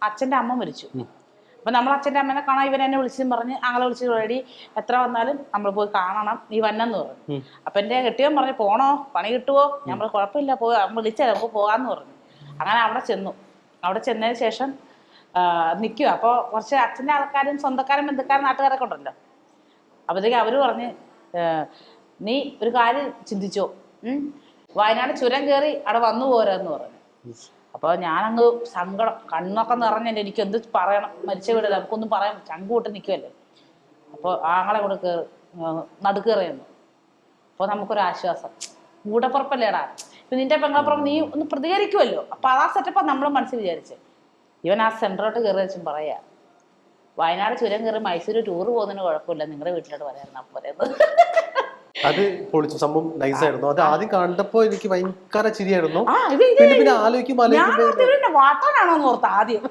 അച്ഛൻ്റെ അമ്മ മരിച്ചു. അപ്പം നമ്മൾ അച്ഛൻ്റെ അമ്മേനെ കാണാൻ ഇവൻ എന്നെ വിളിച്ചും പറഞ്ഞ് ഞങ്ങളെ വിളിച്ച് റെഡി, എത്ര വന്നാലും നമ്മൾ പോയി കാണണം, നീ വന്നെന്ന് പറഞ്ഞു. അപ്പം എൻ്റെ കെട്ടിയവൻ പറഞ്ഞു പോണോ, പണി കിട്ടുമോ? ഞാൻ പറഞ്ഞു കുഴപ്പമില്ല, വിളിച്ചാൽ നമുക്ക് പോകാമെന്ന് പറഞ്ഞു. അങ്ങനെ അവിടെ ചെന്നു. അവിടെ ചെന്നതിന് ശേഷം നിൽക്കുക. അപ്പോൾ കുറച്ച് അച്ഛൻ്റെ ആൾക്കാരും സ്വന്തക്കാരും ബന്ധുക്കാരും നാട്ടുകാരൊക്കെ ഉണ്ടല്ലോ. അപ്പോഴത്തേക്ക് അവർ പറഞ്ഞ് നീ ഒരു കാര്യം ചിന്തിച്ചോ, വയനാട് ചുരം കയറി അവിടെ വന്നു പോരാന്ന് പറഞ്ഞു. അപ്പോൾ ഞാനങ്ങ് സങ്കടം, കണ്ണൊക്കെ നിറഞ്ഞെന്നെ, എനിക്ക് എന്ത് പറയണം, മരിച്ച വീട് നമുക്കൊന്നും പറയാൻ ചങ്ക് കൂട്ടി നിൽക്കുമല്ലേ. അപ്പോൾ ആങ്ങളെ കൂടെ കയറി നടുക്കേറിയെന്നു. അപ്പോൾ നമുക്കൊരാശ്വാസം, കൂടപ്പുറപ്പല്ലേടാ, ഇപ്പം നിന്റെ പെങ്ങളപ്പുറം നീ ഒന്ന് പ്രതികരിക്കുമല്ലോ. അപ്പോൾ ആ സെറ്റപ്പാണ് നമ്മൾ മനസ്സിൽ വിചാരിച്ചത്. ഇവൻ ആ സെൻറ്ററോട്ട് കയറി വെച്ചും പറയാ, വയനാട് ചുരം കയറി മൈസൂർ ടൂർ പോകുന്നതിന് കുഴപ്പമില്ല, നിങ്ങളുടെ വീട്ടിലോട്ട് വരായിരുന്നു പോരെന്ന്. അത് പൊളിച്ചു, സംഭവം നൈസായിരുന്നു. അത് ആദ്യം കണ്ടപ്പോ എനിക്ക് ഭയങ്കര ചിരിയായിരുന്നു. പിന്നെ ആലോചിക്കും വാട്ടാനാണോന്ന് ഓർത്ത് ആദ്യം.